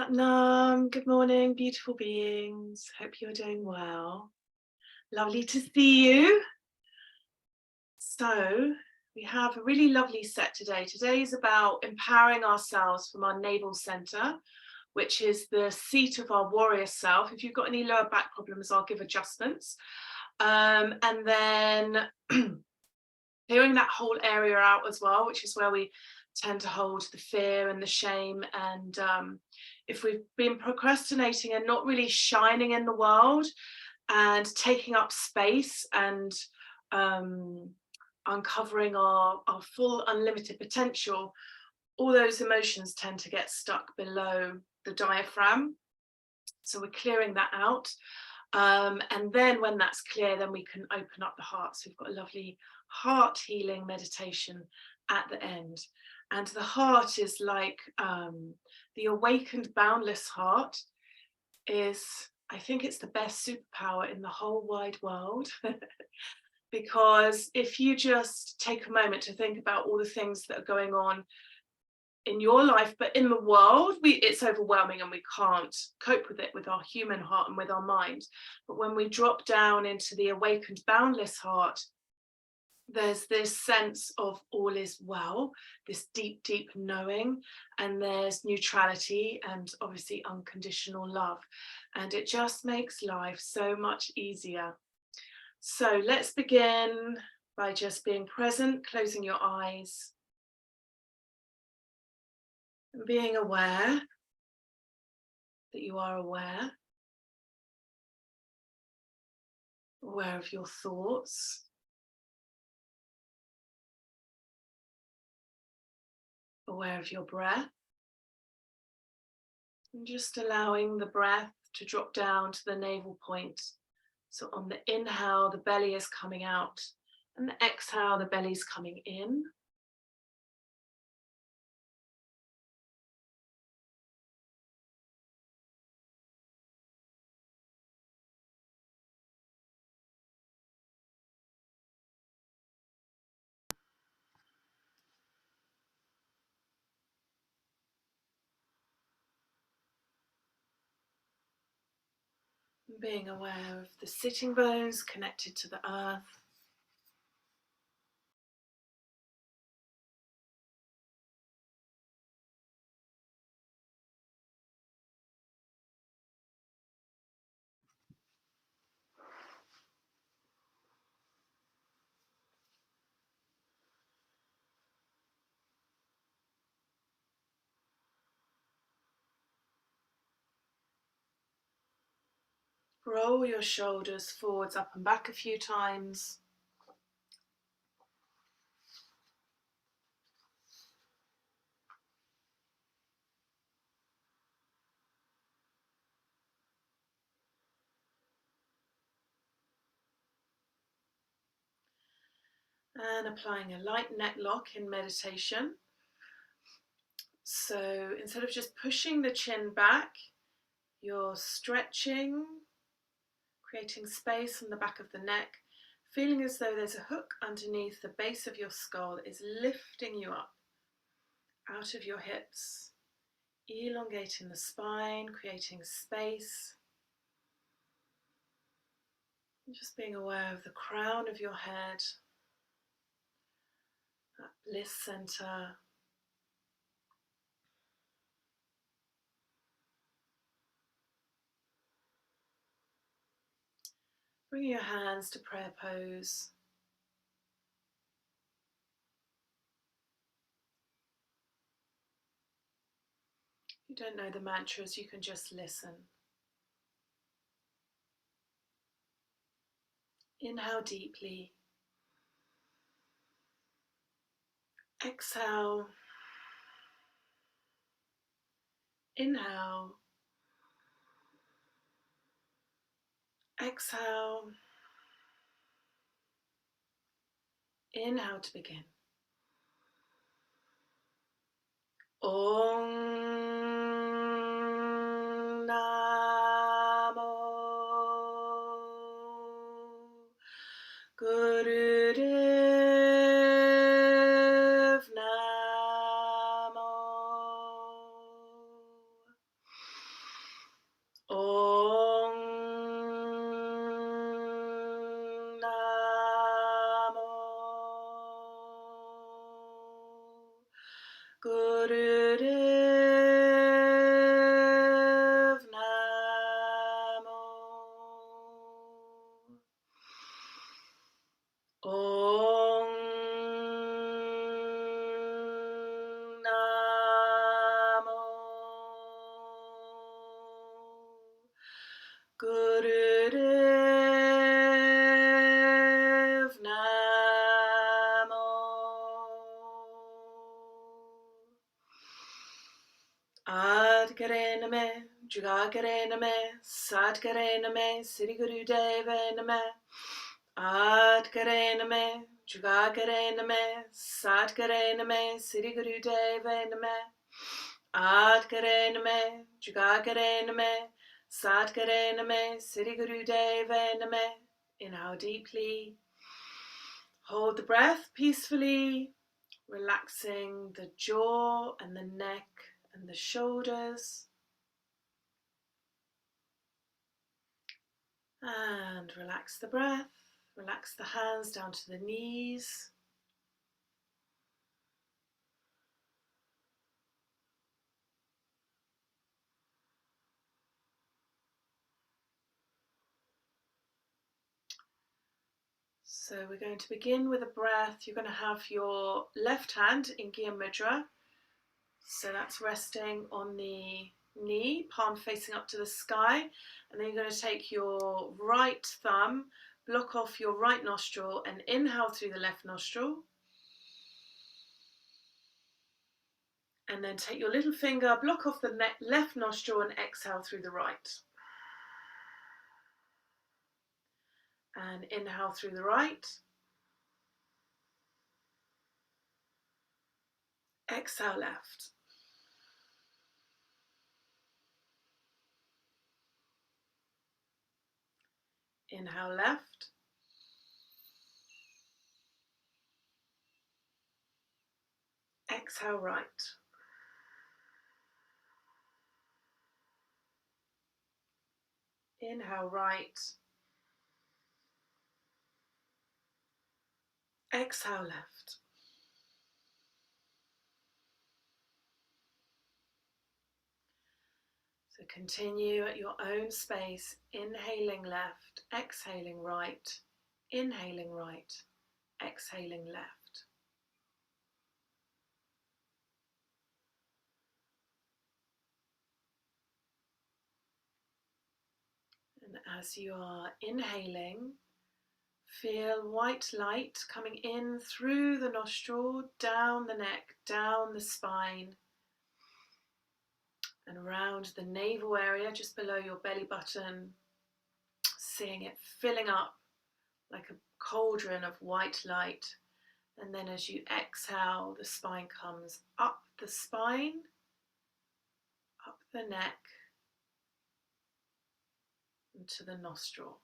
Satnam, good morning, beautiful beings. Hope you're doing well. Lovely to see you. So, we have a really lovely set today. Today is about empowering ourselves from our navel center, which is the seat of our warrior self. If you've got any lower back problems, I'll give adjustments. And then clearing that whole area out as well, which is where we tend to hold the fear and the shame. And if we've been procrastinating and not really shining in the world and taking up space and uncovering our full unlimited potential, all those emotions tend to get stuck below the diaphragm. So we're clearing that out. And then when that's clear, then we can open up the heart. So we've got a lovely heart healing meditation at the end. And the heart is like the awakened, boundless heart is, I think it's the best superpower in the whole wide world. Because if you just take a moment to think about all the things that are going on in your life, but in the world, it's overwhelming and we can't cope with it with our human heart and with our mind. But when we drop down into the awakened, boundless heart, there's this sense of all is well, this deep, deep knowing, and there's neutrality and obviously unconditional love. And it just makes life so much easier. So let's begin by just being present, closing your eyes, and being aware that you are aware of your thoughts, aware of your breath, and just allowing the breath to drop down to the navel point. So on the inhale, the belly is coming out, and the exhale, the belly is coming in. Being aware of the sitting bones connected to the earth. Roll your shoulders forwards, up and back a few times. And applying a light neck lock in meditation. So instead of just pushing the chin back, you're stretching, creating space on the back of the neck, feeling as though there's a hook underneath the base of your skull that is lifting you up out of your hips, elongating the spine, creating space. Just being aware of the crown of your head, that bliss center. Bring your hands to prayer pose. If you don't know the mantras, you can just listen. Inhale deeply. Exhale. Inhale. Exhale. Inhale to begin. Om Namo Gurudev Namo. Gurudev Namo. Om Namo Gurudev Namo. Adgare Name, Jugagare Name, Sadgare Name, Sri Gurudeva Name. Adgare Name, Jugagare Name, Sadgare Name, Sri Gurudeva Name. Adgare Name, Jugagare Name, Sadgare Name, Sri Gurudeva Name. Inhale deeply. Hold the breath peacefully, relaxing the jaw and the neck and the shoulders. And relax the breath, relax the hands down to the knees. So we're going to begin with a breath. You're going to have your left hand in Gya Mudra. So that's resting on the knee, palm facing up to the sky. And then you're going to take your right thumb, block off your right nostril and inhale through the left nostril. And then take your little finger, block off the left nostril and exhale through the right. And inhale through the right. Exhale left. Inhale left. Exhale right. Inhale right. Exhale left. So continue at your own space, inhaling left, exhaling right, inhaling right, exhaling left. And as you are inhaling, feel white light coming in through the nostril, down the neck, down the spine, and around the navel area, just below your belly button, seeing it filling up like a cauldron of white light. And then as you exhale, the spine comes up the spine, up the neck, and to the nostril.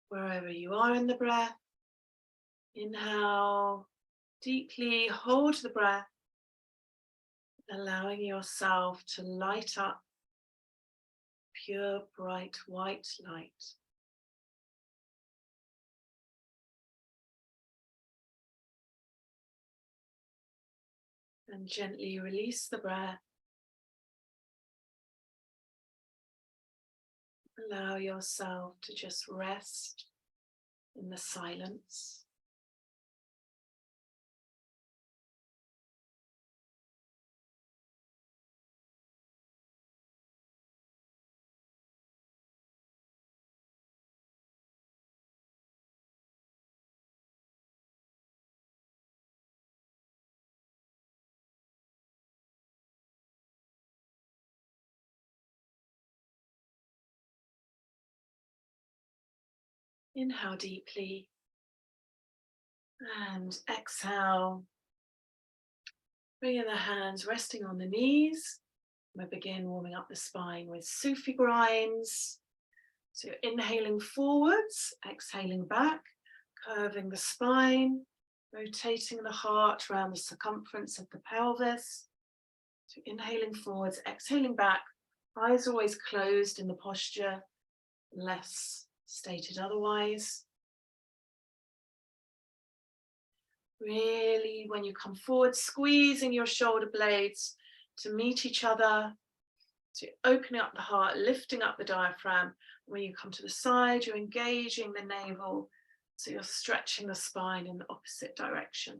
Wherever you are in the breath, inhale deeply, hold the breath, allowing yourself to light up pure, bright, white light. And gently release the breath. Allow yourself to just rest in the silence. Inhale deeply and exhale. Bringing the hands resting on the knees. We begin warming up the spine with Sufi grinds. So you're inhaling forwards, exhaling back, curving the spine, rotating the heart around the circumference of the pelvis. So inhaling forwards, exhaling back, eyes always closed in the posture, unless stated otherwise. Really, when you come forward, squeezing your shoulder blades to meet each other. So you're opening up the heart, lifting up the diaphragm. When you come to the side, you're engaging the navel. So you're stretching the spine in the opposite direction.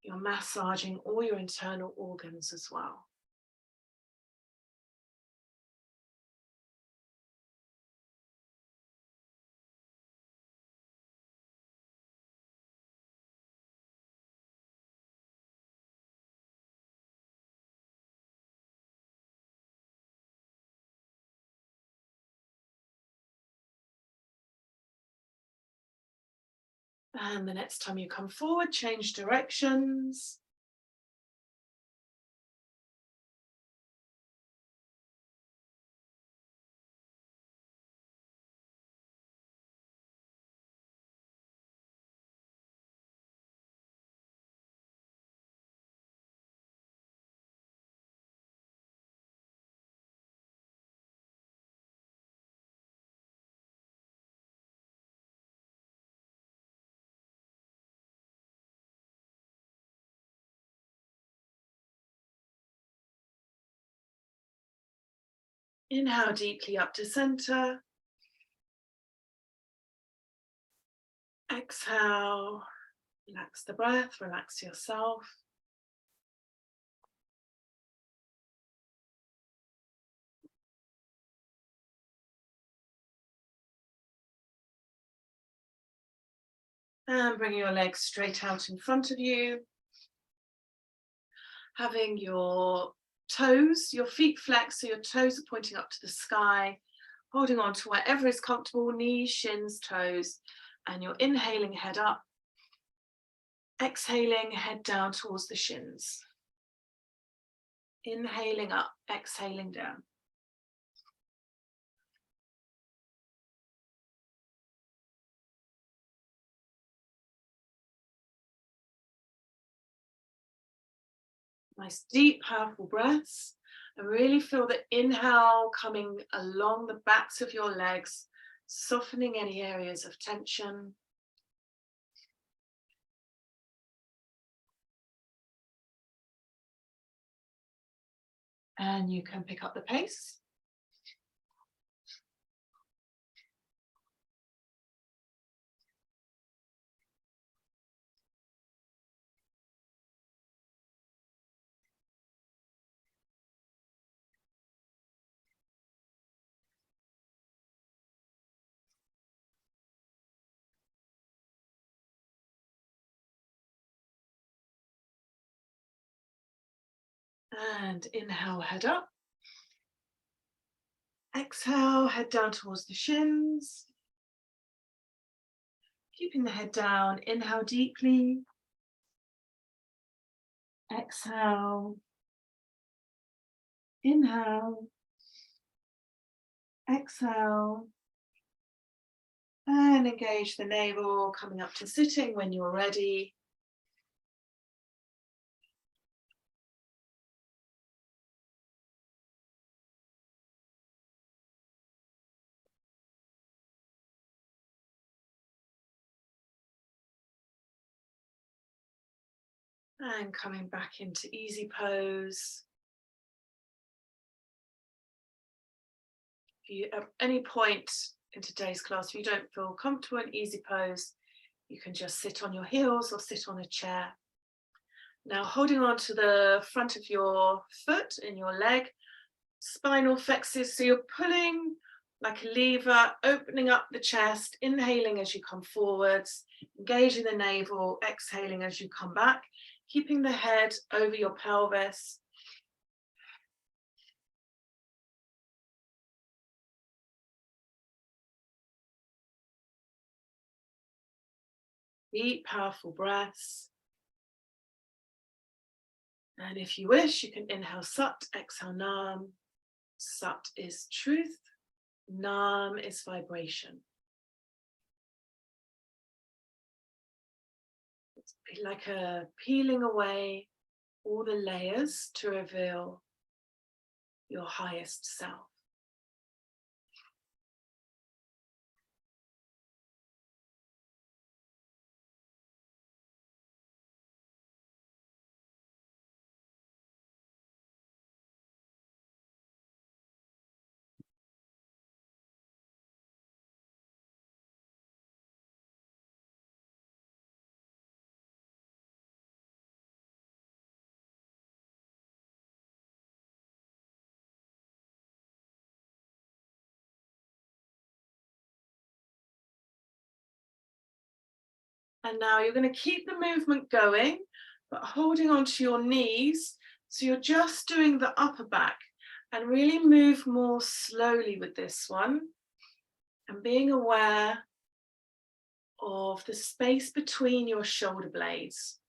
You're massaging all your internal organs as well. And the next time you come forward, change directions. Inhale deeply up to center. Exhale, relax the breath, relax yourself. And bring your legs straight out in front of you. Having your toes, your feet flexed, so your toes are pointing up to the sky, holding on to wherever is comfortable, knees, shins, toes, and you're inhaling head up, exhaling head down towards the shins. Inhaling up, exhaling down. Nice deep, powerful breaths. And really feel the inhale coming along the backs of your legs, softening any areas of tension. And you can pick up the pace. And inhale, head up. Exhale, head down towards the shins. Keeping the head down, inhale deeply. Exhale. Inhale. Exhale. And engage the navel, coming up to sitting when you're ready. And coming back into easy pose. If you at any point in today's class, if you don't feel comfortable in easy pose, you can just sit on your heels or sit on a chair. Now holding on to the front of your foot in your leg, spinal flexors, so you're pulling like a lever, opening up the chest, inhaling as you come forwards, engaging the navel, exhaling as you come back, keeping the head over your pelvis. Deep, powerful breaths. And if you wish, you can inhale Sat, exhale Nam. Sat is truth, Nam is vibration. It's like a peeling away all the layers to reveal your highest self. And now you're going to keep the movement going, but holding onto your knees. So you're just doing the upper back and really move more slowly with this one. And being aware of the space between your shoulder blades.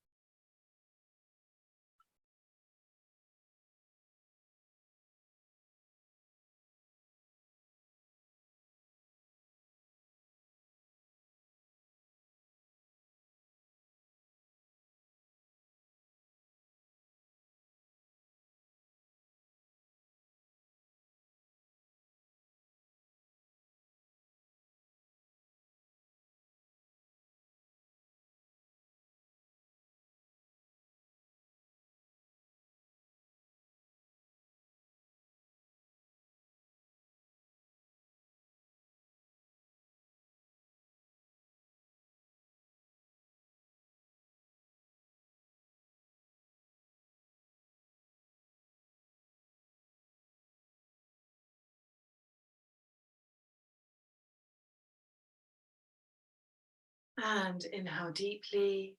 And inhale deeply.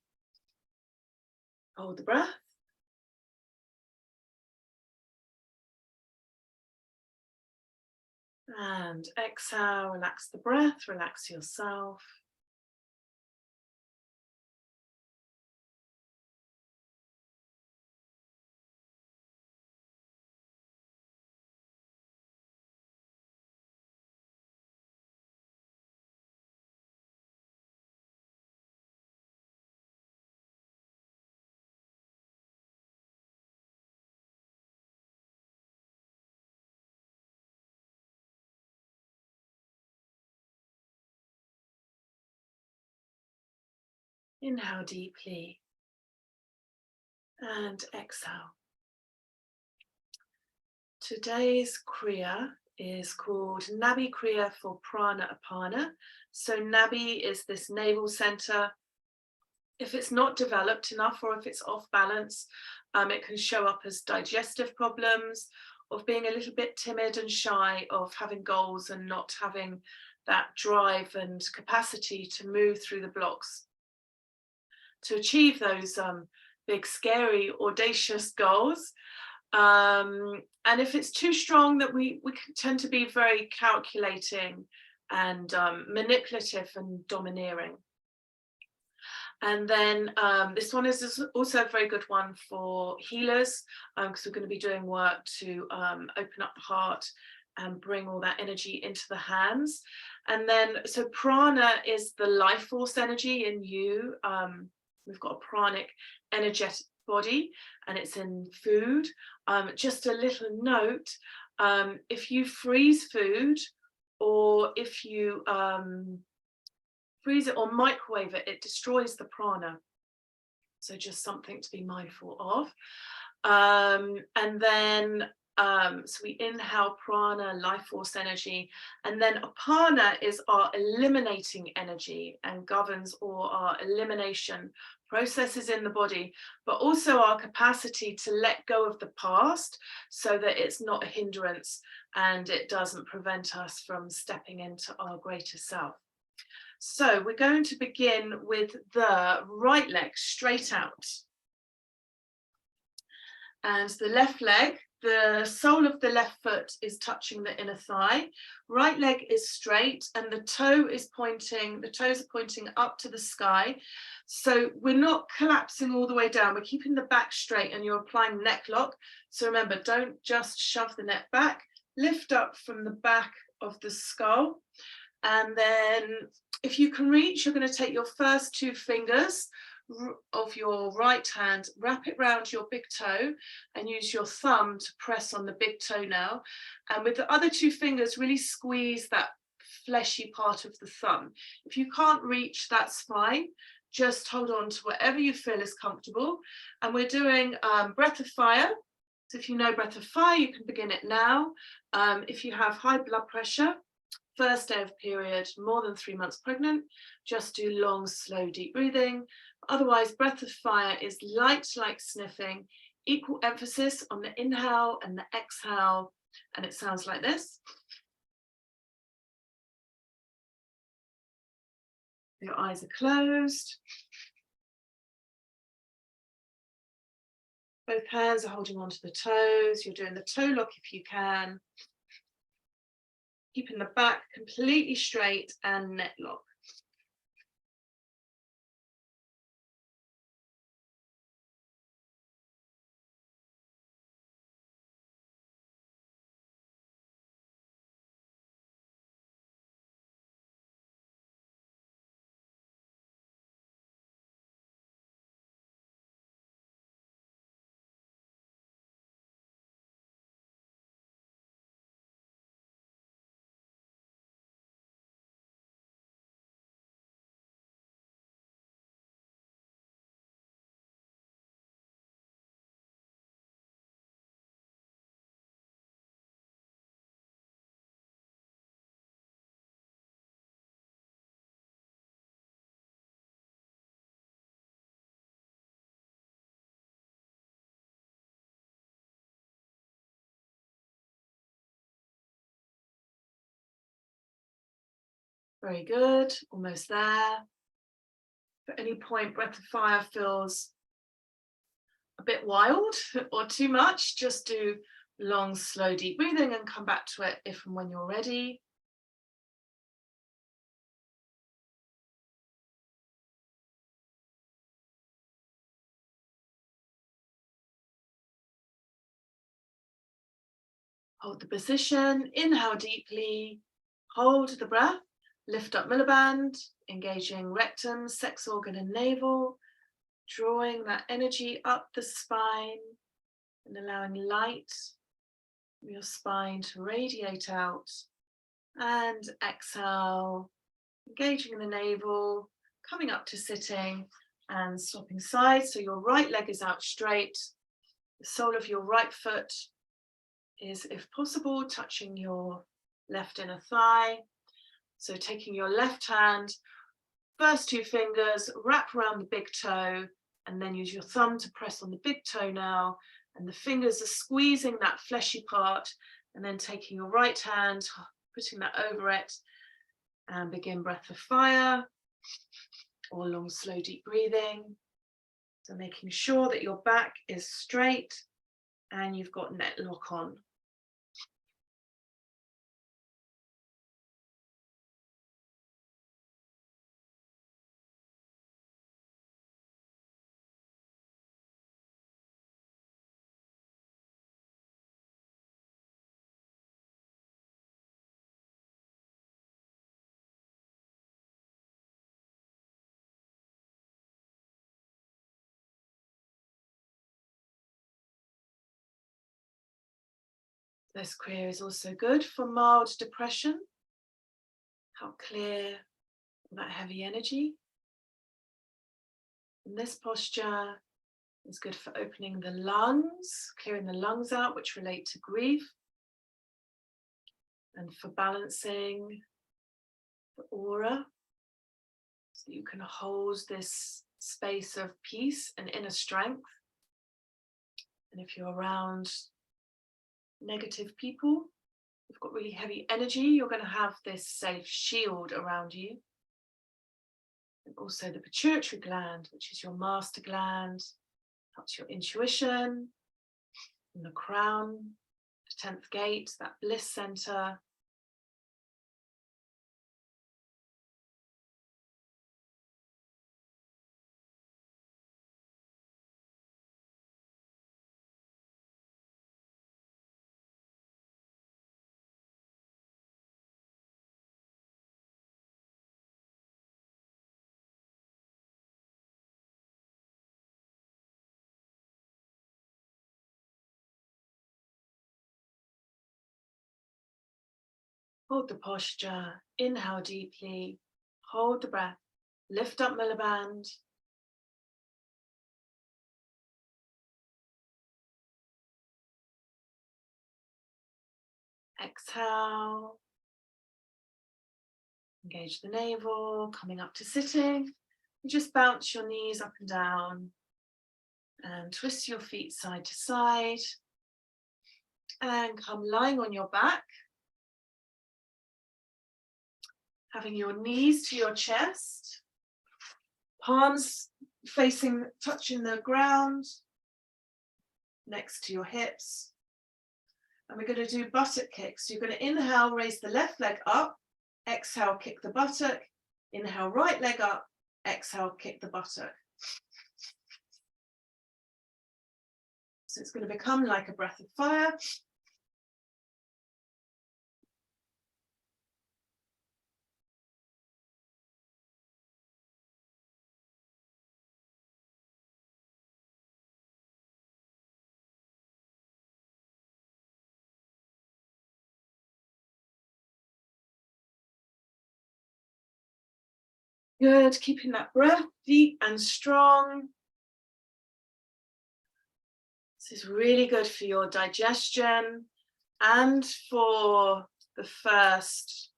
Hold the breath. And exhale, relax the breath, relax yourself. Inhale deeply. And exhale. Today's Kriya is called Nabhi Kriya for Prana Apana. So Nabhi is this navel center. If it's not developed enough or if it's off balance, it can show up as digestive problems, of being a little bit timid and shy, of having goals and not having that drive and capacity to move through the blocks to achieve those big, scary, audacious goals. And if it's too strong, that we tend to be very calculating and manipulative and domineering. And then this one is also a very good one for healers, because we're going to be doing work to open up the heart and bring all that energy into the hands. And then, so prana is the life force energy in you. We've got a pranic energetic body, and it's in food. Just a little note, if you freeze food, or if you freeze it or microwave it, it destroys the prana. So just something to be mindful of. And then so we inhale prana, life force energy, and then apana is our eliminating energy and governs all our elimination processes in the body, but also our capacity to let go of the past so that it's not a hindrance and it doesn't prevent us from stepping into our greater self. So we're going to begin with the right leg straight out. And the left leg, the sole of the left foot is touching the inner thigh. Right leg is straight and the toe is pointing, the toes are pointing up to the sky. So we're not collapsing all the way down. We're keeping the back straight and you're applying neck lock. So remember, don't just shove the neck back, lift up from the back of the skull. And then if you can reach, you're going to take your first two fingers of your right hand, wrap it round your big toe and use your thumb to press on the big toe now. And with the other two fingers, really squeeze that fleshy part of the thumb. If you can't reach, that's fine. Just hold on to whatever you feel is comfortable. And we're doing breath of fire. So if you know breath of fire, you can begin it now. If you have high blood pressure, first day of period, more than 3 months pregnant, just do long, slow, deep breathing. Otherwise, breath of fire is light like sniffing, equal emphasis on the inhale and the exhale, and it sounds like this. Your eyes are closed. Both hands are holding onto the toes. You're doing the toe lock if you can. Keeping the back completely straight and neck lock. Very good, almost there. If at any point breath of fire feels a bit wild or too much, just do long, slow, deep breathing and come back to it if and when you're ready. Hold the position, inhale deeply, hold the breath, lift up milliband, engaging rectum, sex organ and navel, drawing that energy up the spine and allowing light from your spine to radiate out. And exhale, engaging in the navel, coming up to sitting and swapping sides. So your right leg is out straight, the sole of your right foot is, if possible, touching your left inner thigh. So taking your left hand, first two fingers, wrap around the big toe, and then use your thumb to press on the big toe now. And the fingers are squeezing that fleshy part, and then taking your right hand, putting that over it, and begin breath of fire, or long, slow, deep breathing. So making sure that your back is straight and you've got neck lock on. This Kriya is also good for mild depression. Help clear that heavy energy. And this posture is good for opening the lungs, clearing the lungs out, which relate to grief, and for balancing the aura, so you can hold this space of peace and inner strength. And if you're around negative people, you've got really heavy energy, you're going to have this safe shield around you. And also the pituitary gland, which is your master gland, helps your intuition, and the crown, the 10th gate, that bliss center. Hold the posture, inhale deeply, hold the breath, lift up Mulaband. Exhale, engage the navel, coming up to sitting. You just bounce your knees up and down and twist your feet side to side. And come lying on your back, having your knees to your chest, palms facing, touching the ground, next to your hips. And we're going to do buttock kicks. So you're going to inhale, raise the left leg up, exhale, kick the buttock, inhale, right leg up, exhale, kick the buttock. So it's going to become like a breath of fire. Good, keeping that breath deep and strong. This is really good for your digestion and for the first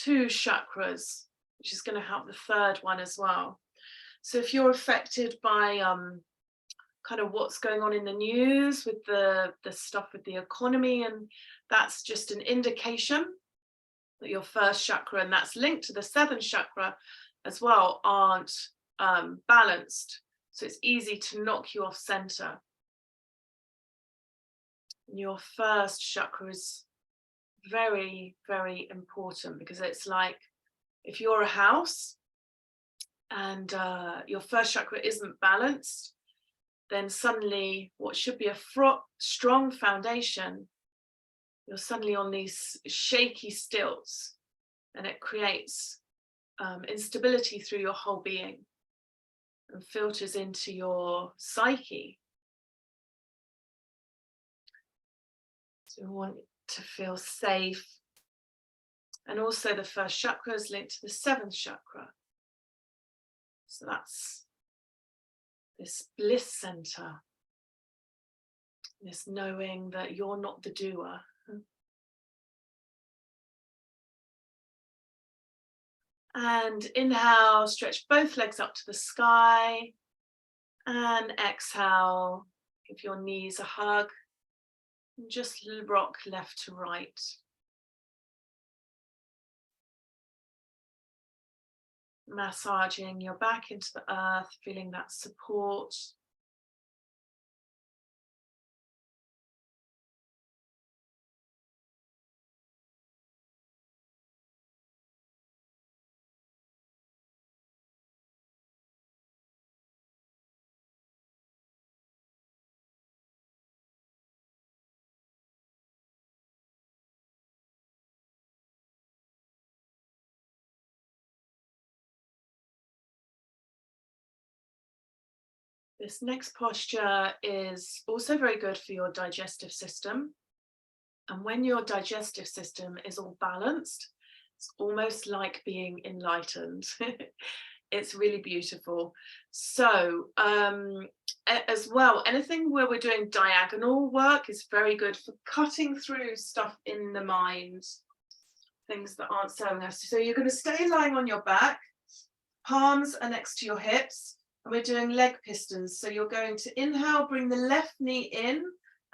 2 chakras, which is going to help the third one as well. So if you're affected by kind of what's going on in the news with the stuff with the economy, and that's just an indication that your first chakra, and that's linked to the 7th chakra as well, aren't balanced. So it's easy to knock you off center. Your first chakra is very, very important, because it's like if you're a house and your first chakra isn't balanced, then suddenly what should be a strong foundation, you're suddenly on these shaky stilts, and it creates instability through your whole being and filters into your psyche. So we want to feel safe. And also the first chakra is linked to the 7th chakra. So that's this bliss center, this knowing that you're not the doer. And inhale, stretch both legs up to the sky. And exhale, give your knees a hug. And just rock left to right. Massaging your back into the earth, feeling that support. This next posture is also very good for your digestive system. And when your digestive system is all balanced, it's almost like being enlightened. It's really beautiful. So as well, anything where we're doing diagonal work is very good for cutting through stuff in the mind, things that aren't serving us. So you're going to stay lying on your back, palms are next to your hips, and we're doing leg pistons. So you're going to inhale, bring the left knee in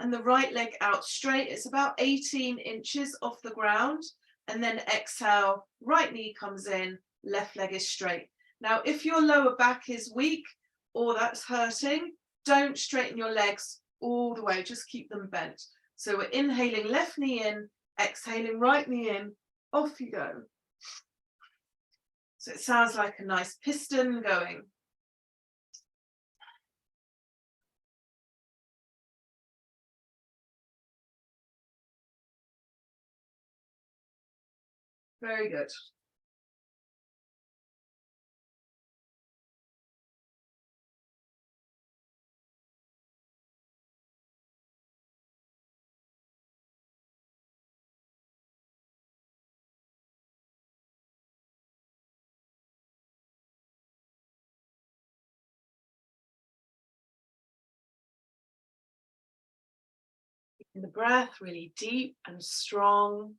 and the right leg out straight. It's about 18 inches off the ground. And then exhale, right knee comes in, left leg is straight. Now, if your lower back is weak or that's hurting, don't straighten your legs all the way, just keep them bent. So we're inhaling left knee in, exhaling right knee in, off you go. So it sounds like a nice piston going. Very good. In the breath, really deep and strong.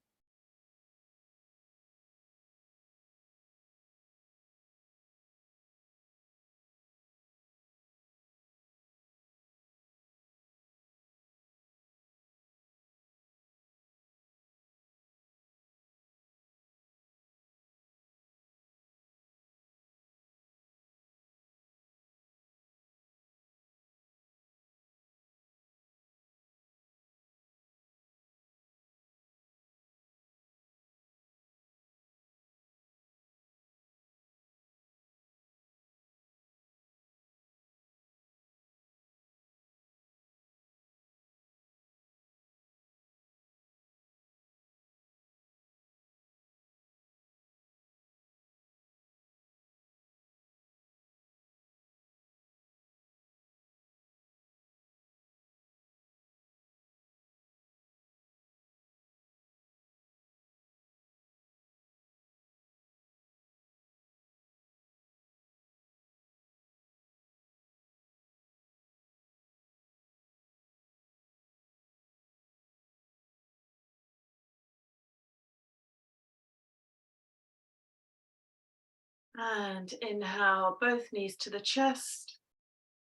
And inhale, both knees to the chest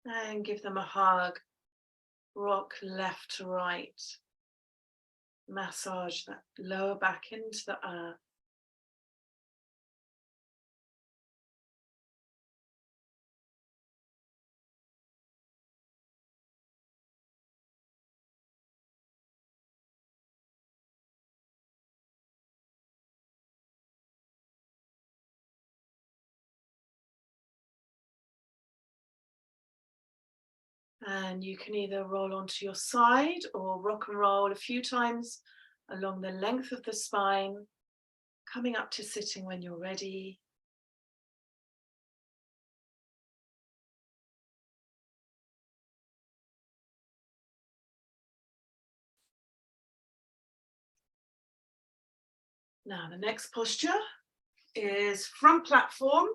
and give them a hug. Rock left to right. Massage that lower back into the earth. And you can either roll onto your side or rock and roll a few times along the length of the spine, coming up to sitting when you're ready. Now the next posture is front platform.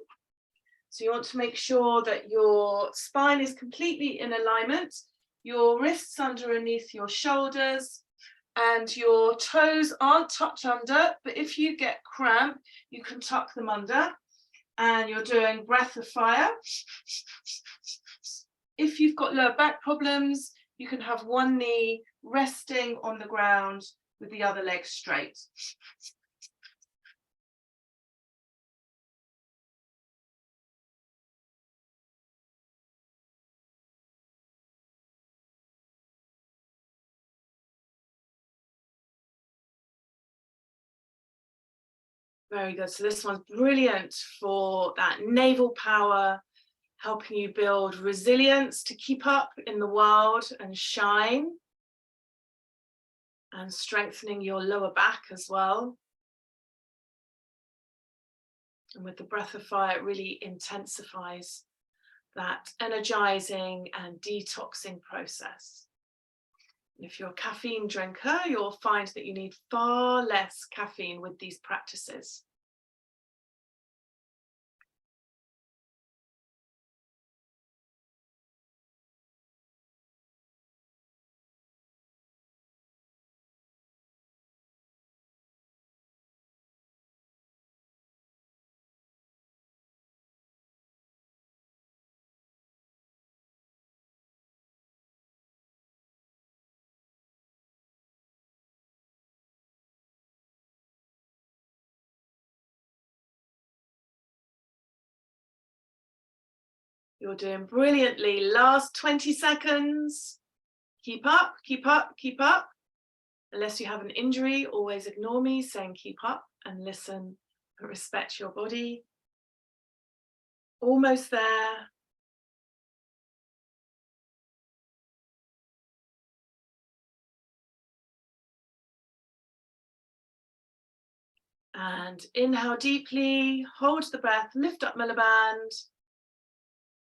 So you want to make sure that your spine is completely in alignment, your wrists underneath your shoulders, and your toes aren't tucked under, but if you get cramp, you can tuck them under. And you're doing breath of fire. If you've got lower back problems, you can have one knee resting on the ground with the other leg straight. Very good. So this one's brilliant for that navel power, helping you build resilience to keep up in the world and shine, and strengthening your lower back as well. And with the breath of fire, it really intensifies that energizing and detoxing process. If you're a caffeine drinker, you'll find that you need far less caffeine with these practices. You're doing brilliantly. Last 20 seconds. Keep up, keep up, keep up. Unless you have an injury, always ignore me saying keep up and listen and respect your body. Almost there. And inhale deeply, hold the breath, lift up Milliband.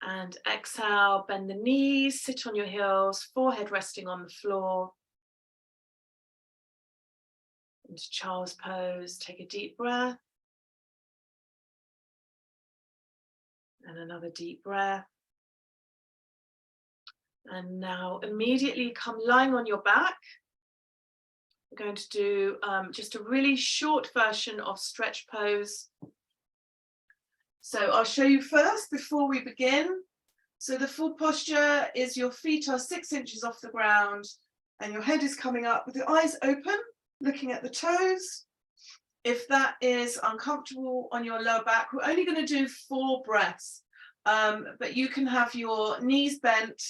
And exhale, bend the knees, sit on your heels, forehead resting on the floor. Into child's pose, take a deep breath. And another deep breath. And now immediately come lying on your back. We're going to do just a really short version of stretch pose. So I'll show you first before we begin. So the full posture is your feet are 6 inches off the ground and your head is coming up with your eyes open, looking at the toes. If that is uncomfortable on your lower back, we're only going to do 4 breaths, but you can have your knees bent.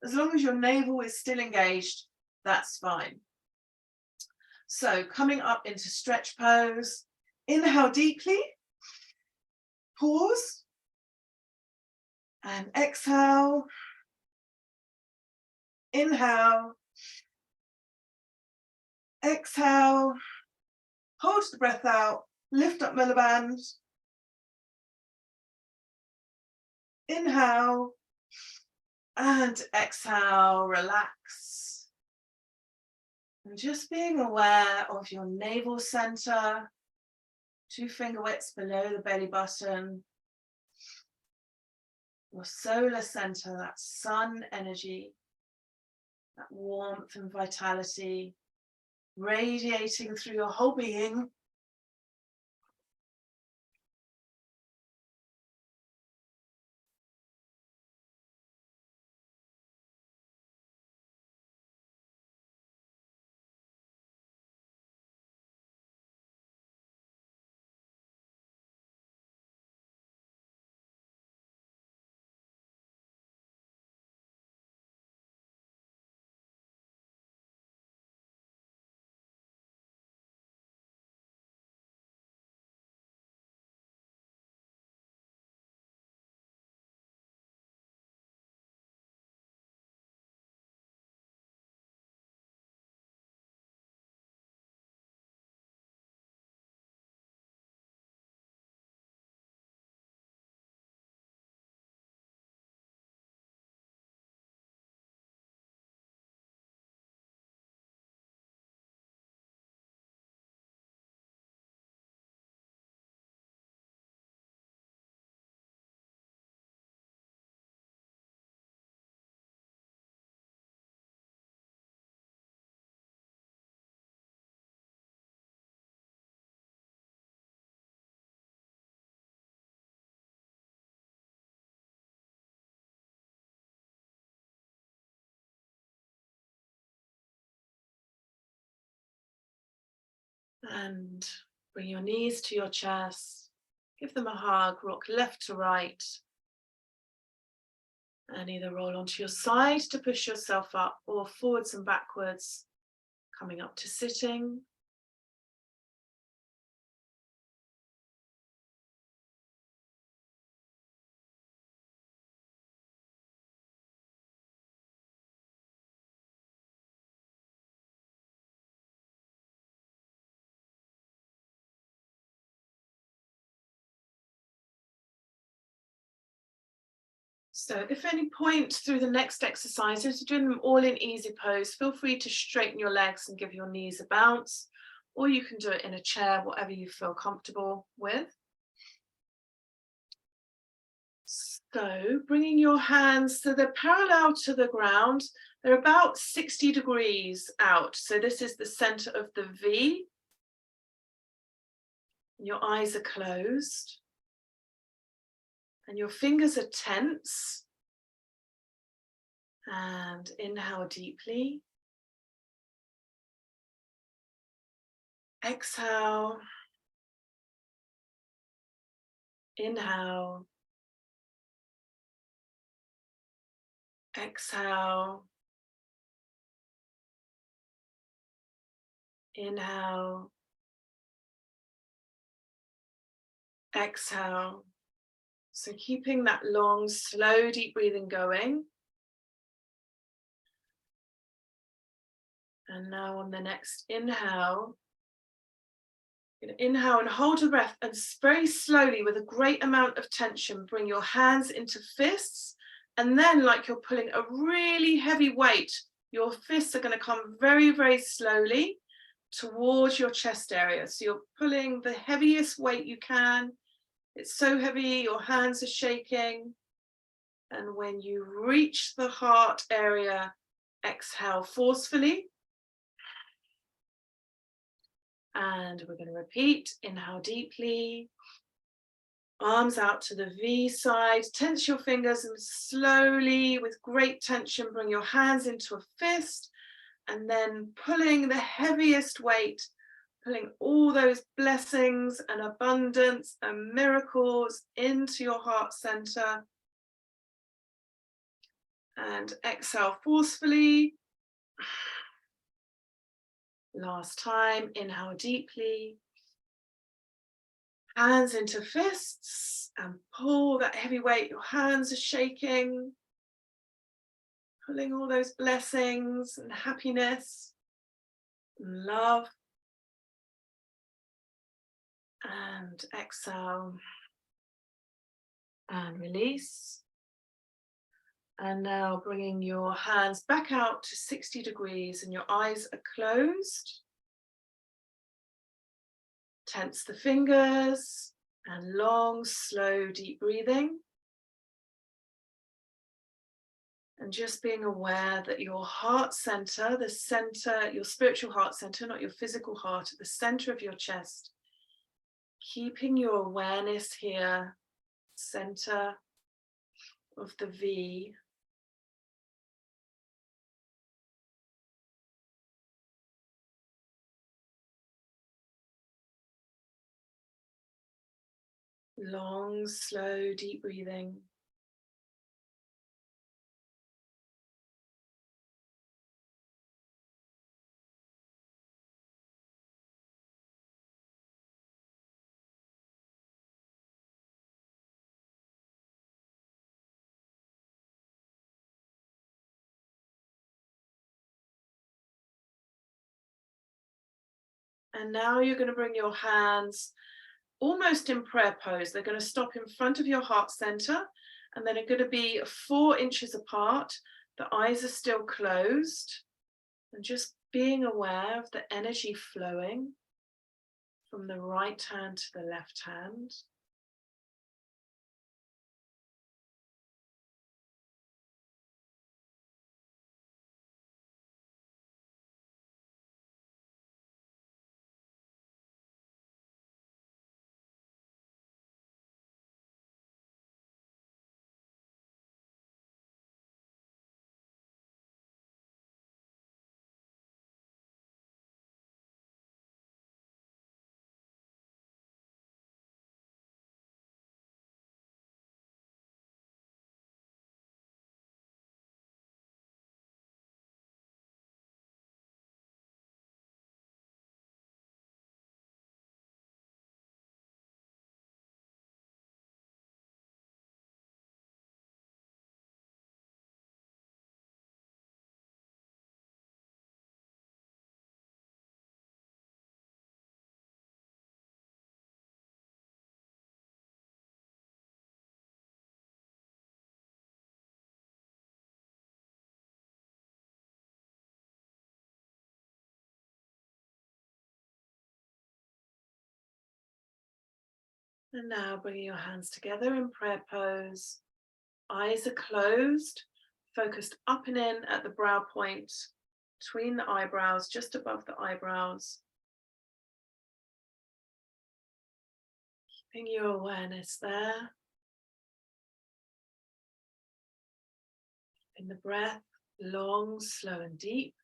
As long as your navel is still engaged, that's fine. So coming up into stretch pose, inhale deeply, pause, and exhale, inhale, exhale, hold the breath out, lift up Milliband, inhale, and exhale, relax. And just being aware of your navel center, 2 finger widths below the belly button, your solar center, that sun energy, that warmth and vitality radiating through your whole being. And bring your knees to your chest, give them a hug, rock left to right, and either roll onto your side to push yourself up or forwards and backwards, coming up to sitting. So if at any point through the next exercises, you're doing them all in easy pose, feel free to straighten your legs and give your knees a bounce, or you can do it in a chair, whatever you feel comfortable with. So bringing your hands so they're parallel to the ground, they're about 60 degrees out. So this is the center of the V. Your eyes are closed and your fingers are tense. And inhale deeply. Exhale. Inhale. Exhale. Inhale. Exhale. So keeping that long, slow, deep breathing going. And now on the next inhale, you're going to inhale and hold your breath, and very slowly, with a great amount of tension, bring your hands into fists. And then, like you're pulling a really heavy weight, your fists are going to come very, very slowly towards your chest area. So you're pulling the heaviest weight you can. It's so heavy, your hands are shaking. And when you reach the heart area, exhale forcefully. And we're going to repeat. Inhale deeply. Arms out to the V side. Tense your fingers and slowly, with great tension, bring your hands into a fist. And then pulling the heaviest weight, pulling all those blessings and abundance and miracles into your heart center. And exhale forcefully. Last time, inhale deeply. Hands into fists and pull that heavy weight. Your hands are shaking. Pulling all those blessings and happiness and love. And exhale. And release. And now bringing your hands back out to 60 degrees and your eyes are closed. Tense the fingers and long, slow, deep breathing. And just being aware that your heart center, the center, your spiritual heart center, not your physical heart, at the center of your chest, keeping your awareness here, center of the V. Long, slow, deep breathing. And now you're going to bring your hands almost in prayer pose. They're going to stop in front of your heart center, and then they're going to be 4 inches apart. The eyes are still closed, and just being aware of the energy flowing from the right hand to the left hand. And now bringing your hands together in prayer pose. Eyes are closed, focused up and in at the brow point, between the eyebrows, just above the eyebrows. Keeping your awareness there. In the breath, long, slow and deep.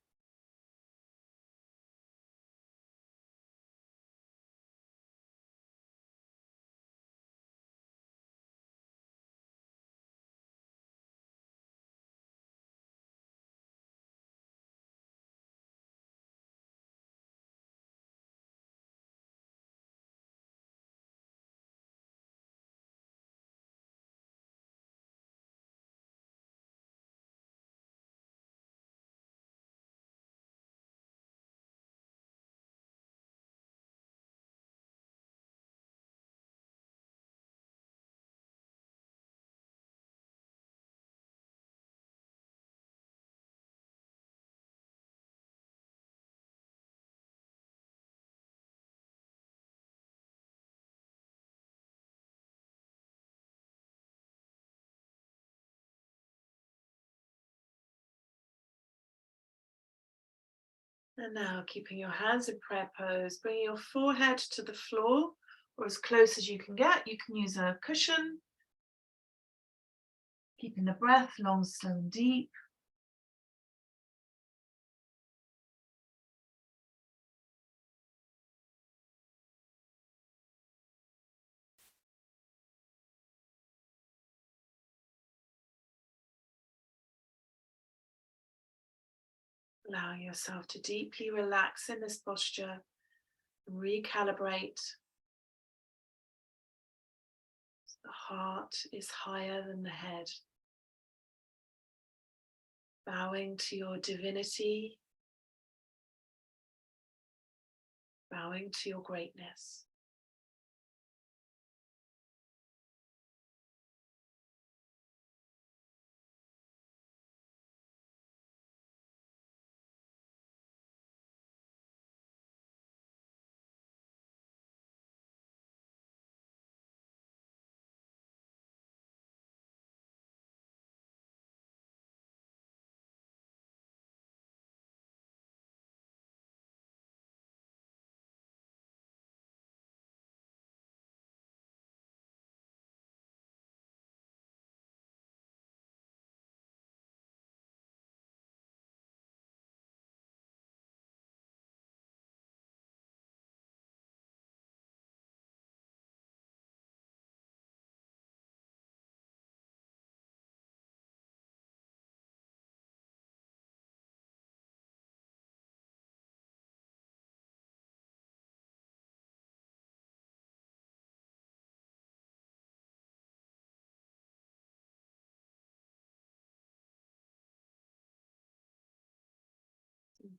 And now keeping your hands in prayer pose, bringing your forehead to the floor or as close as you can get. You can use a cushion. Keeping the breath long, slow and deep. Allowing yourself to deeply relax in this posture, recalibrate. The heart is higher than the head. Bowing to your divinity, bowing to your greatness.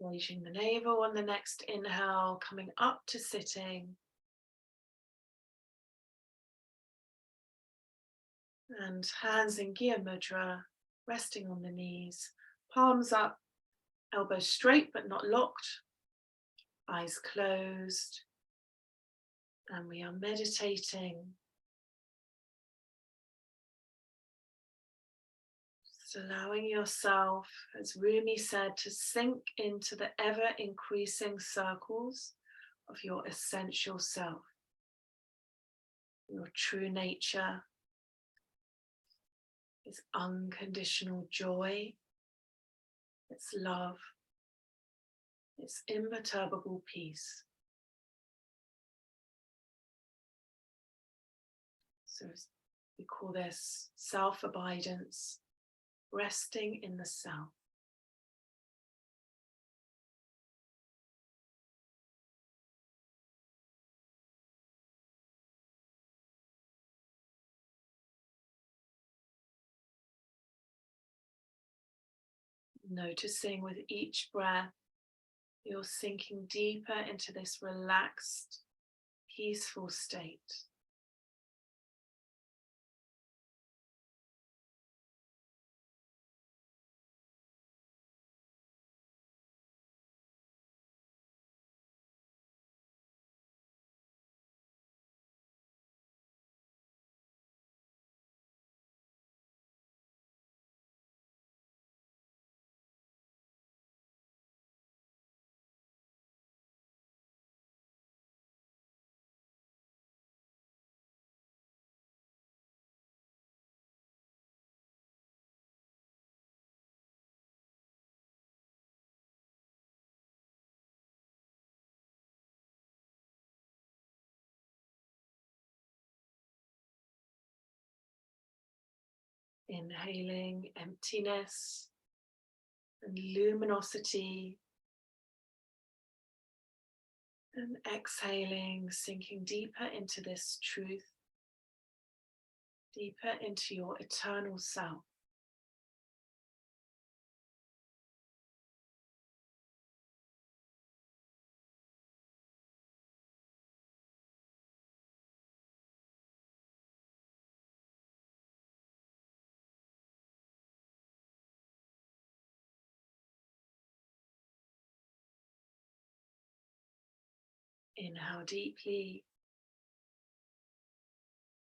Engaging the navel on the next inhale, coming up to sitting. And hands in Gya Mudra, resting on the knees, palms up, elbows straight but not locked, eyes closed. And we are meditating. Just allowing yourself, as Rumi said, to sink into the ever increasing circles of your essential self, your true nature. It's unconditional joy, it's love, it's imperturbable peace. So we call this self-abidance, resting in the self. Noticing with each breath, you're sinking deeper into this relaxed, peaceful state. Inhaling emptiness and luminosity, and exhaling, sinking deeper into this truth, deeper into your eternal self. Inhale deeply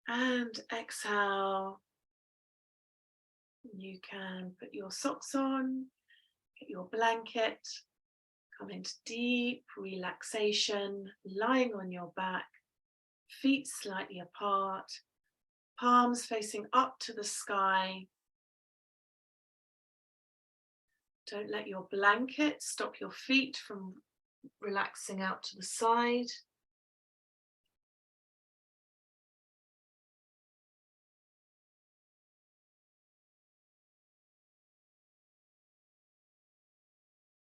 and exhale. You can put your socks on, get your blanket, come into deep relaxation, lying on your back, feet slightly apart, palms facing up to the sky. Don't let your blanket stop your feet from relaxing out to the side.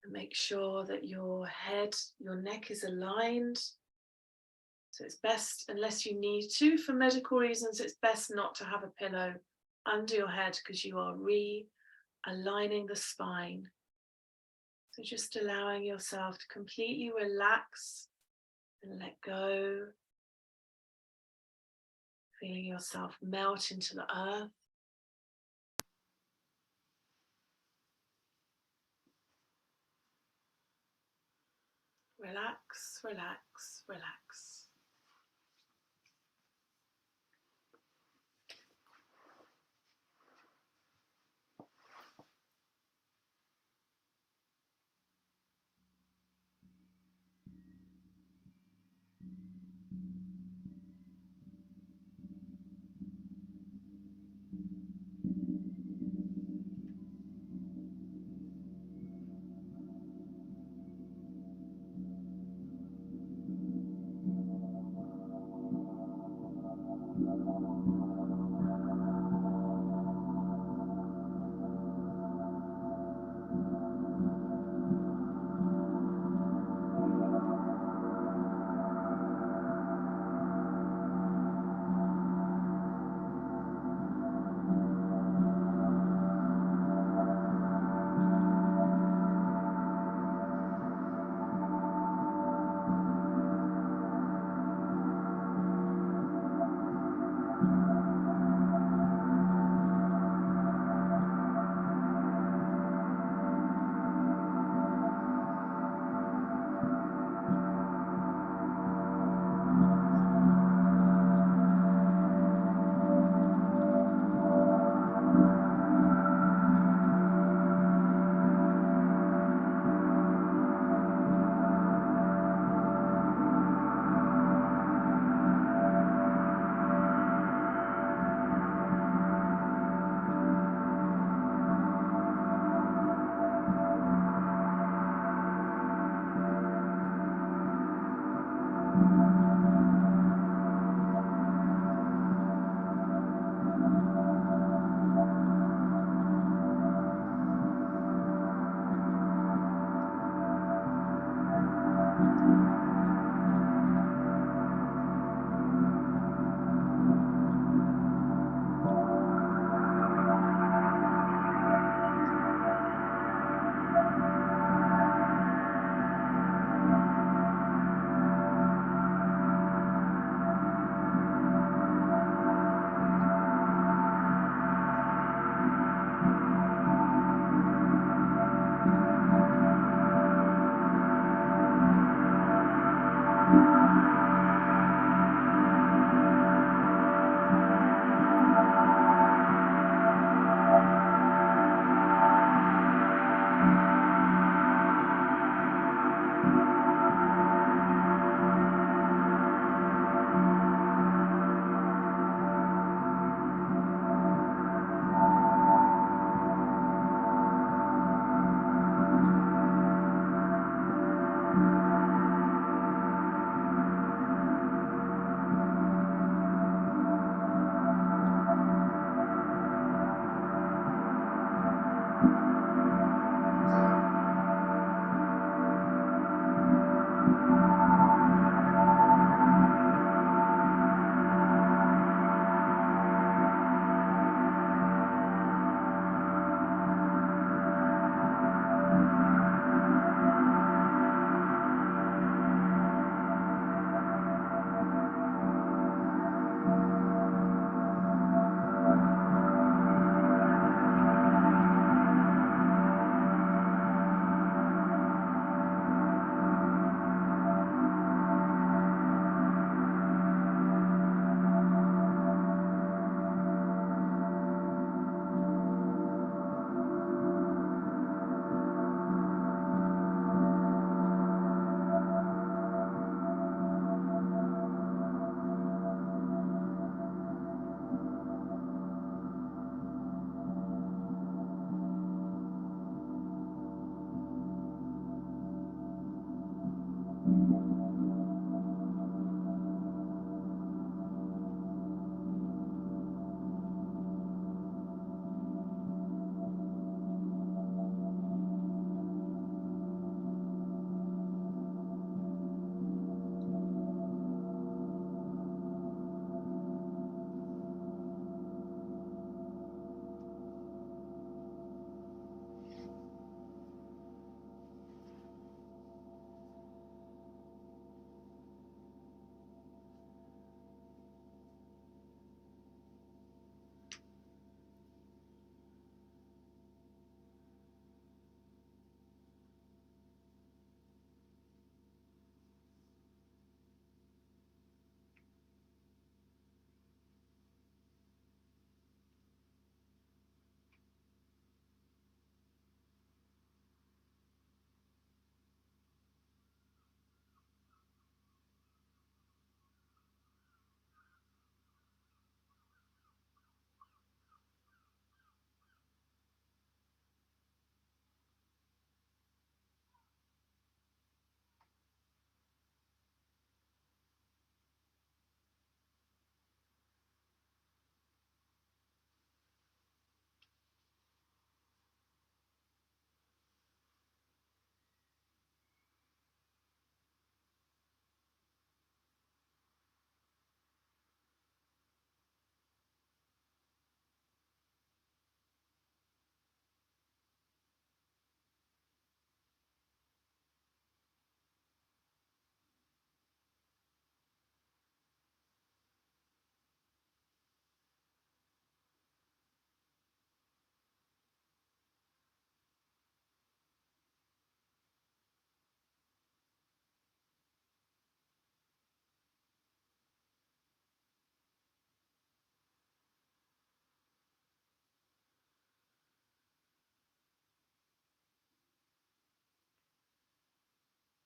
And make sure that your head, your neck is aligned. So it's best, unless you need to, for medical reasons, it's best not to have a pillow under your head because you are realigning the spine. So just allowing yourself to completely relax and let go. Feeling yourself melt into the earth. Relax, relax, relax.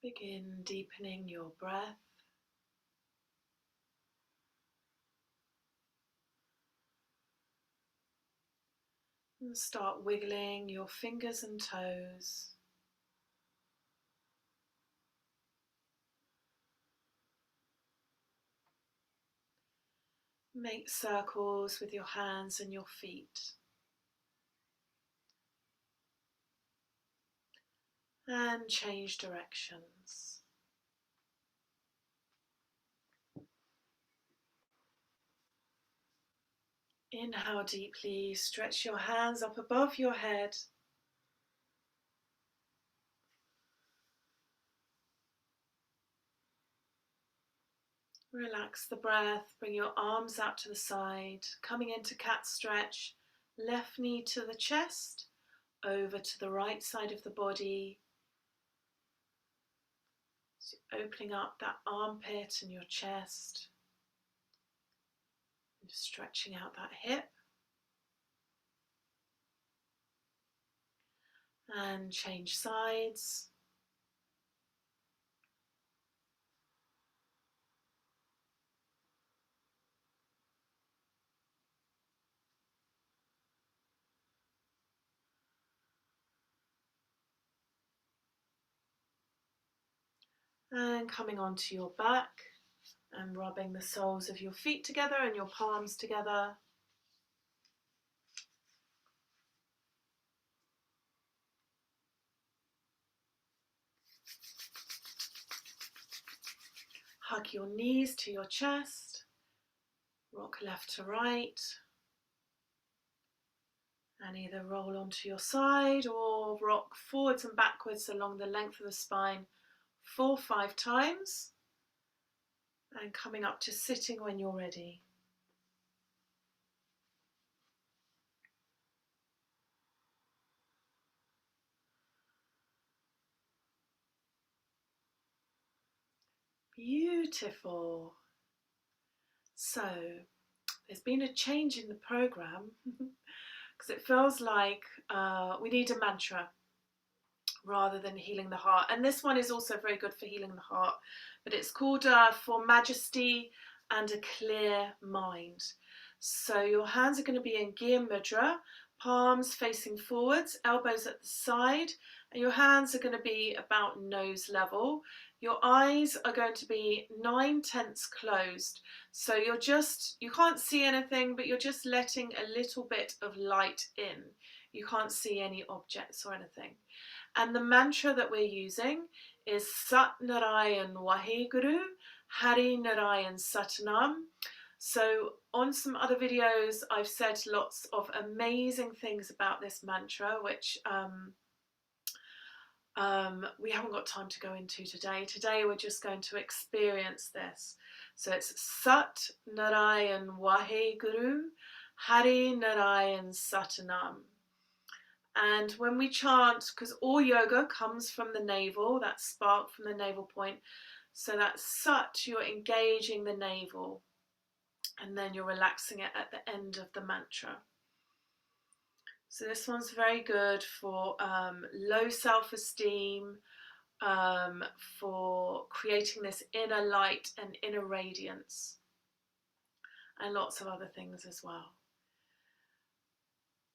Begin deepening your breath. And start wiggling your fingers and toes. Make circles with your hands and your feet. And change directions. Inhale deeply, stretch your hands up above your head. Relax the breath, bring your arms out to the side, coming into cat stretch, left knee to the chest, over to the right side of the body. So opening up that armpit and your chest, and stretching out that hip. And change sides. And coming onto your back and rubbing the soles of your feet together and your palms together. Hug your knees to your chest. Rock left to right. And either roll onto your side or rock forwards and backwards along the length of the spine 4 or 5 times. And coming up to sitting when you're ready. Beautiful. So, there's been a change in the program because it feels like we need a mantra rather than healing the heart. And this one is also very good for healing the heart, but it's called for Majesty and a Clear Mind. So your hands are going to be in Gya Mudra, palms facing forwards, elbows at the side, and your hands are going to be about nose level. Your eyes are going to be 9/10 closed. So you can't see anything, but you're just letting a little bit of light in. You can't see any objects or anything. And the mantra that we're using is Sat Narayan Waheguru, Hari Narayan Satanam. So on some other videos, I've said lots of amazing things about this mantra, which we haven't got time to go into today. Today we're just going to experience this. So it's Sat Narayan Waheguru, Hari Narayan Satanam. And when we chant, because all yoga comes from the navel, that spark from the navel point, so that's Sat, you're engaging the navel, and then you're relaxing it at the end of the mantra. So this one's very good for low self-esteem, for creating this inner light and inner radiance, and lots of other things as well.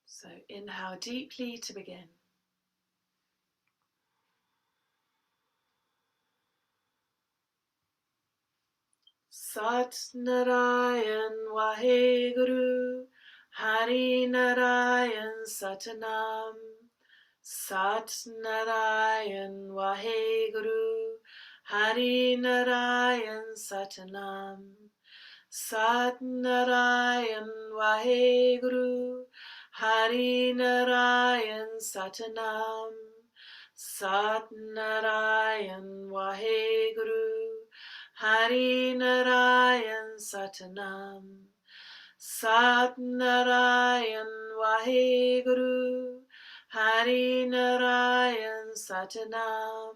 So inhale deeply to begin. Sat Narayan Waheguru, Hari Narayan Satanam. Sat Narayan Waheguru, Hari Narayan Satanam. Sat Narayan Waheguru, Hari Narayan Satanam. Sat Narayan Waheguru, Hari Narayan Satanam. Sat Narayan Waheguru, Hari Narayan Satanam.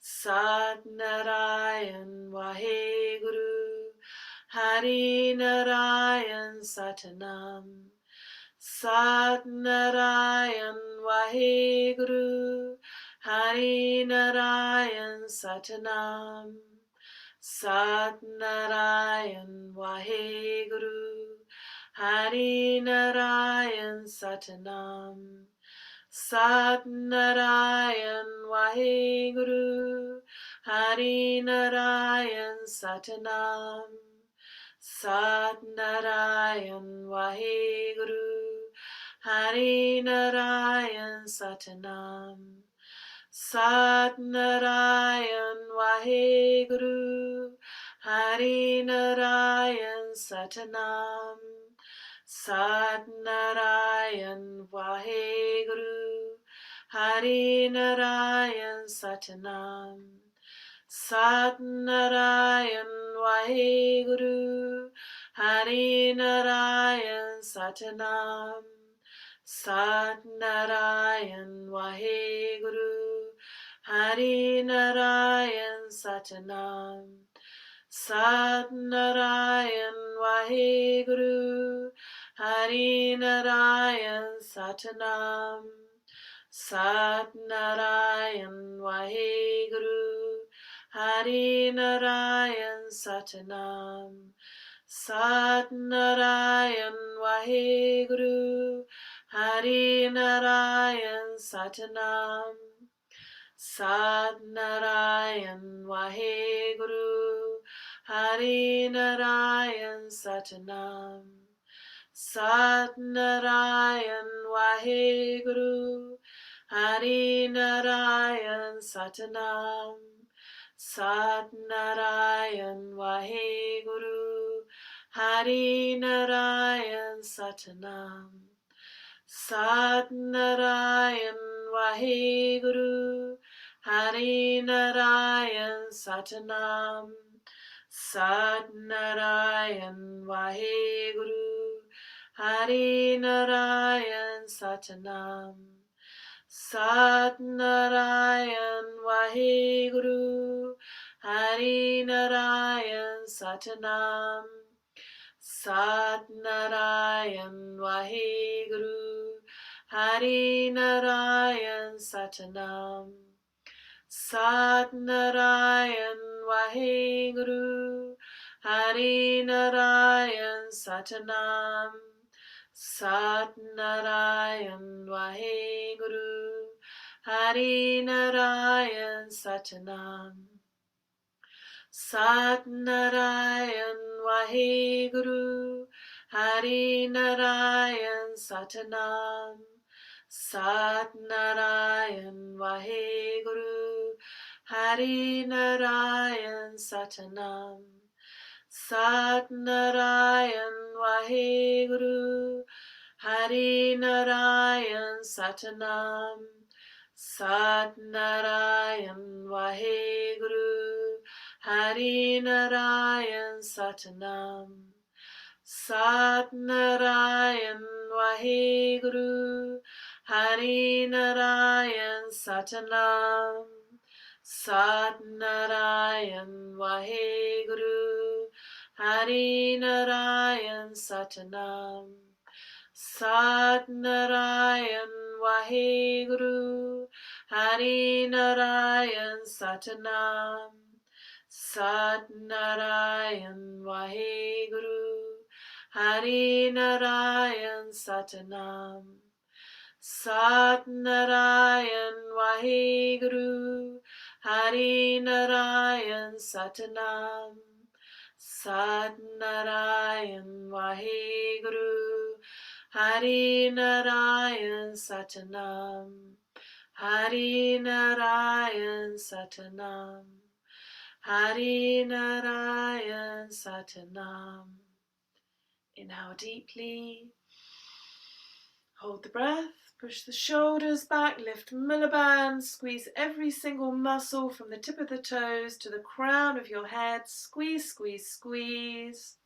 Sat Narayan Waheguru, Hari Narayan Satanam. Sat Narayan Waheguru, Hari Narayan Satanam, Sat Narayan Vaheguru, Hari Narayan Satanam, Sat Narayan Vaheguru, Hari Narayan Satanam, Sat Narayan Vaheguru, Hari Narayan Satanam, Sat Narayan Vaheguru, Hari Narayan Satanam, Sat Narayan Vaheguru, Hari Narayan Satanam, Sat Narayan Vaheguru, Hari Narayan Satanam, Sat Narayan Vaheguru, Hari Narayan Satanam, Sat Narayan Vaheguru, Hari Narayan Satanam, Sat Narayan Vaheguru, Hari Narayan Satanam, Sat Narayan Vaheguru, Hari Narayan Satanam, Sat Narayan Vaheguru, Hari Narayan Satanam, Sat Narayan Vaheguru, Hari Narayan Satanam, Sat Narayan Vaheguru, Hari Narayan Satanam, Sat Narayan Vaheguru, Hari Narayan Satanam, Sat Narayan Vaheguru, Hari Narayan Satanam, Sat Narayan Vaheguru, Hari Narayan Satanam, Sat Narayan Vaheguru, Hari Narayan Satanam, Sat Narayan Vaheguru, Hari Narayan Satanam, Sat Narayan Vaheguru, Hari Narayan Satanam, Sat Narayan Vaheguru, Hari Narayan Satanam, Sat Narayan Vaheguru, Hari Narayan Satanam, Sat Narayan Vaheguru, Hari Narayan Satanam, Sat Narayan Vaheguru, Hari Narayan Satanam, Sat Narayan Vaheguru, Hari Narayan Satanam, Sat Narayan Vaheguru, Hari Narayan Satanam, Sat Narayan Vaheguru, Hari Narayan Satanam, Sat Narayan Vaheguru, Hari Narayan Satanam, Sat Narayan Vaheguru, Hari Narayan Satanam, Sat Narayan Vaheguru, Hari Narayan Satanam, Hari Narayan Satanam, Hari Narayan Satanam. Inhale deeply, hold the breath, push the shoulders back, lift Mulaband, squeeze every single muscle from the tip of the toes to the crown of your head, squeeze, squeeze, squeeze.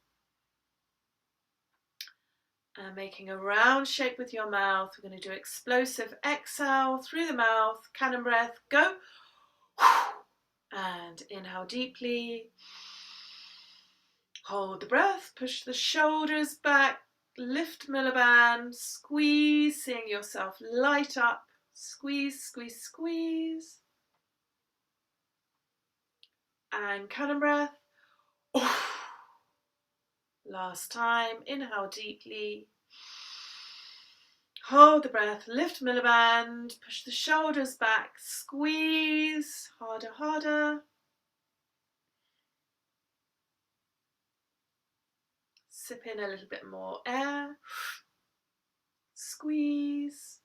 And making a round shape with your mouth, we're going to do explosive exhale through the mouth, cannon breath, go. And inhale deeply, hold the breath, push the shoulders back, lift Mulaband, squeezing yourself light up. Squeeze, squeeze, squeeze. And count and breath. Last time, inhale deeply. Hold the breath, lift milliband, push the shoulders back, squeeze, harder, harder. Sip in a little bit more air. Squeeze.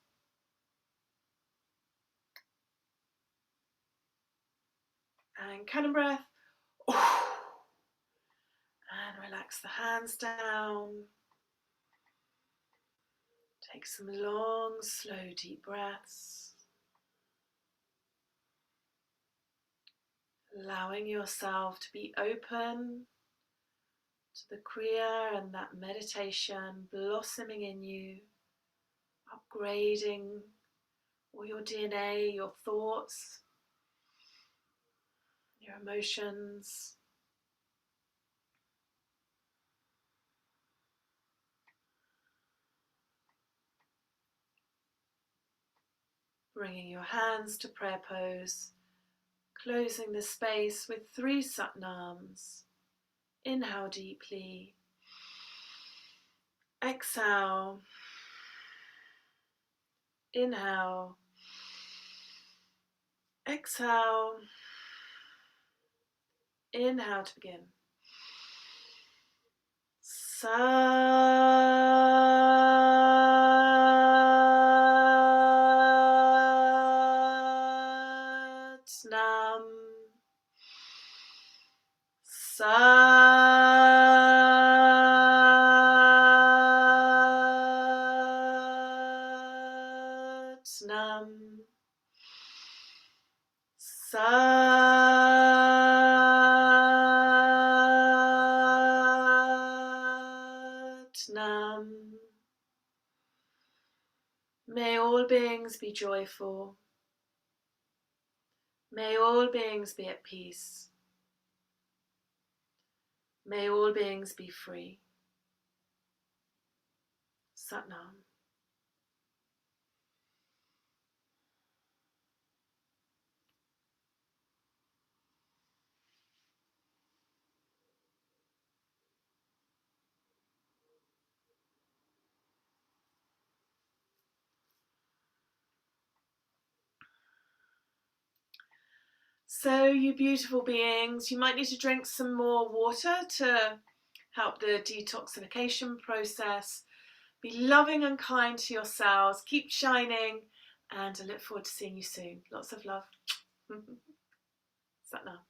And count and breath. And relax the hands down. Take some long, slow, deep breaths. Allowing yourself to be open to the Kriya and that meditation blossoming in you, upgrading all your DNA, your thoughts, your emotions. Bringing your hands to prayer pose, closing the space with 3 satnams. Inhale deeply. Exhale. Inhale. Exhale. Inhale to begin. Satnam. Satnam. Satnam. May all beings be joyful. May all beings be at peace. May all beings be free. Satnam. So, you beautiful beings, you might need to drink some more water to help the detoxification process. Be loving and kind to yourselves. Keep shining, and I look forward to seeing you soon. Lots of love. Satnam.